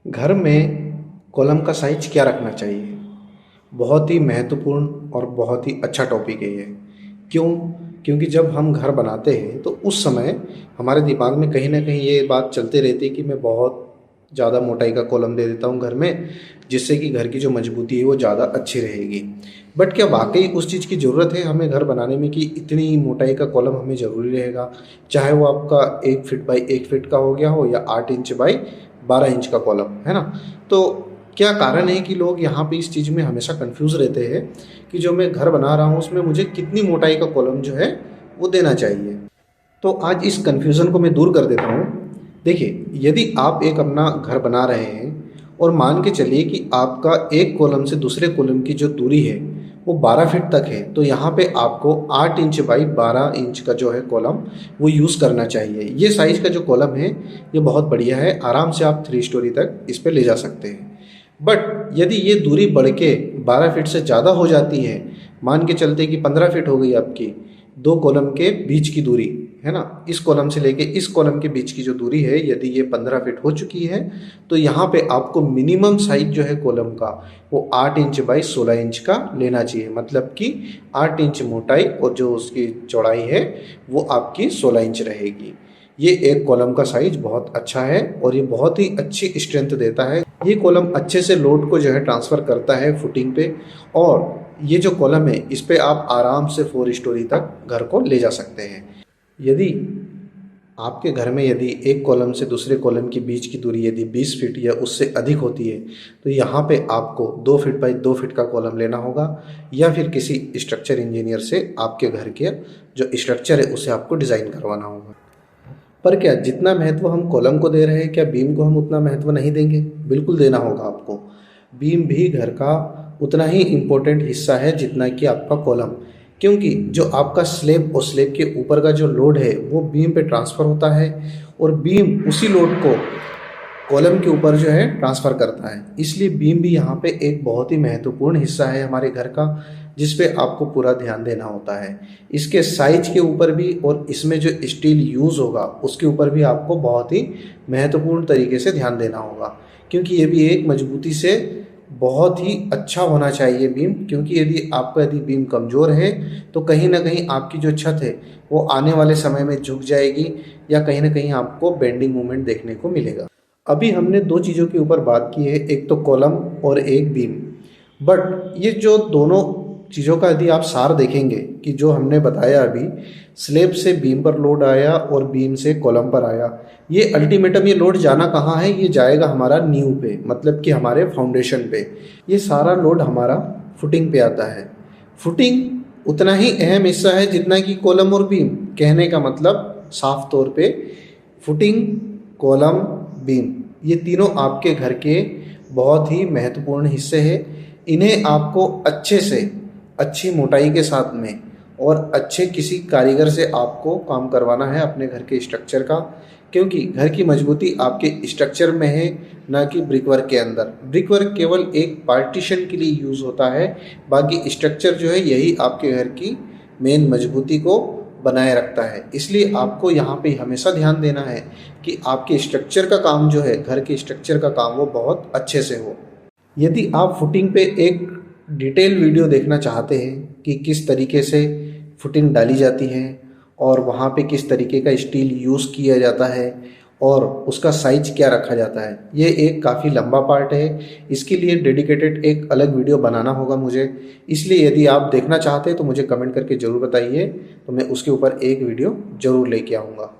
घर में कॉलम का साइज क्या रखना चाहिए? बहुत ही महत्वपूर्ण और बहुत ही अच्छा टॉपिक है ये। क्यों? क्योंकि जब हम घर बनाते हैं तो उस समय हमारे दिमाग में कहीं न कहीं ये बात चलती रहती है कि मैं बहुत ज़्यादा मोटाई का कॉलम दे देता हूँ घर में, जिससे कि घर की जो मजबूती है वो ज़्यादा अच्छी रहेगी। बट क्या वाक़ई उस चीज़ की ज़रूरत है हमें घर बनाने में कि इतनी मोटाई का कॉलम हमें ज़रूरी रहेगा? चाहे वो आपका 1 फीट बाई 1 फीट का हो गया हो या 8 इंच बाई 12 इंच का कॉलम, है ना? तो क्या कारण है कि लोग यहाँ पे इस चीज़ में हमेशा कन्फ्यूज़ रहते हैं कि जो मैं घर बना रहा हूँ उसमें मुझे कितनी मोटाई का कॉलम जो है वो देना चाहिए। तो आज इस कन्फ्यूज़न को मैं दूर कर देता हूँ। देखिए, यदि आप एक अपना घर बना रहे हैं और मान के चलिए कि आपका एक कॉलम से दूसरे कॉलम की जो दूरी है वो 12 फीट तक है, तो यहाँ पे आपको 8 इंच बाई 12 इंच का जो है कॉलम वो यूज़ करना चाहिए। ये साइज़ का जो कॉलम है ये बहुत बढ़िया है, आराम से आप 3 स्टोरी तक इस पे ले जा सकते हैं। बट यदि ये दूरी बढ़ के 12 फीट से ज़्यादा हो जाती है, मान के चलते कि 15 फीट हो गई आपकी, 2 कॉलम के बीच की दूरी, है ना? इस कॉलम से लेके इस कॉलम के बीच की जो दूरी है, यदि ये 15 फीट हो चुकी है, तो यहाँ पे आपको मिनिमम साइज़ जो है कॉलम का, वो 8 इंच बाई 16 इंच का लेना चाहिए। मतलब कि 8 इंच मोटाई और जो उसकी चौड़ाई है, वो आपकी 16 इंच रहेगी। ये एक कॉलम का साइज़ बहुत अच्छा है और ये बहुत ही अच्छी स्ट्रेंथ देता है। ये कॉलम अच्छे से लोड को जो है ट्रांसफ़र करता है फुटिंग पे, और ये जो कॉलम है इस पे आप आराम से 4 स्टोरी तक घर को ले जा सकते हैं। यदि आपके घर में यदि एक कॉलम से दूसरे कॉलम के बीच की दूरी यदि 20 फीट या उससे अधिक होती है, तो यहाँ पे आपको 2 फीट बाई 2 फीट का कॉलम लेना होगा, या फिर किसी स्ट्रक्चर इंजीनियर से आपके घर के जो स्ट्रक्चर है उसे आपको डिज़ाइन करवाना होगा। पर क्या जितना महत्व हम कॉलम को दे रहे हैं, क्या बीम को हम उतना महत्व नहीं देंगे? बिल्कुल देना होगा आपको। बीम भी घर का उतना ही इम्पोर्टेंट हिस्सा है जितना कि आपका कॉलम, क्योंकि जो आपका स्लैब और स्लैब के ऊपर का जो लोड है वो बीम पे ट्रांसफ़र होता है, और बीम उसी लोड को कॉलम के ऊपर जो है ट्रांसफ़र करता है। इसलिए बीम भी यहाँ पे एक बहुत ही महत्वपूर्ण हिस्सा है हमारे घर का, जिस पे आपको पूरा ध्यान देना होता है। इसके साइज के ऊपर भी और इसमें जो स्टील यूज़ होगा उसके ऊपर भी आपको बहुत ही महत्वपूर्ण तरीके से ध्यान देना होगा, क्योंकि ये भी एक मजबूती से बहुत ही अच्छा होना चाहिए बीम। क्योंकि यदि बीम कमज़ोर है तो कहीं न कहीं आपकी जो छत है वो आने वाले समय में झुक जाएगी, या कहीं न कहीं आपको बेंडिंग मूवमेंट देखने को मिलेगा। अभी हमने 2 चीज़ों के ऊपर बात की है, एक तो कॉलम और एक बीम। बट ये जो दोनों चीज़ों का यदि आप सार देखेंगे कि जो हमने बताया अभी, स्लैब से बीम पर लोड आया और बीम से कॉलम पर आया, ये अल्टीमेटम ये लोड जाना कहाँ है? ये जाएगा हमारा नींव पे, मतलब कि हमारे फाउंडेशन पे। ये सारा लोड हमारा फुटिंग पे आता है। फुटिंग उतना ही अहम हिस्सा है जितना कि कॉलम और बीम। कहने का मतलब साफ तौर पे फुटिंग, कॉलम, बीम, ये तीनों आपके घर के बहुत ही महत्वपूर्ण हिस्से हैं। इन्हें आपको अच्छे से, अच्छी मोटाई के साथ में और अच्छे किसी कारीगर से आपको काम करवाना है अपने घर के स्ट्रक्चर का, क्योंकि घर की मजबूती आपके स्ट्रक्चर में है, ना कि ब्रिकवर्क के अंदर। ब्रिकवर्क केवल एक पार्टीशन के लिए यूज़ होता है, बाकी स्ट्रक्चर जो है यही आपके घर की मेन मजबूती को बनाए रखता है। इसलिए आपको यहाँ पे हमेशा ध्यान देना है कि आपके स्ट्रक्चर का काम जो है, घर के स्ट्रक्चर का काम वो बहुत अच्छे से हो। यदि आप फुटिंग पे एक डिटेल वीडियो देखना चाहते हैं कि किस तरीके से फुटिंग डाली जाती है और वहाँ पे किस तरीके का स्टील यूज़ किया जाता है और उसका साइज क्या रखा जाता है, ये एक काफ़ी लंबा पार्ट है। इसके लिए डेडिकेटेड एक अलग वीडियो बनाना होगा मुझे। इसलिए यदि आप देखना चाहते हैं तो मुझे कमेंट करके ज़रूर बताइए, तो मैं उसके ऊपर एक वीडियो ज़रूर लेके आऊँगा।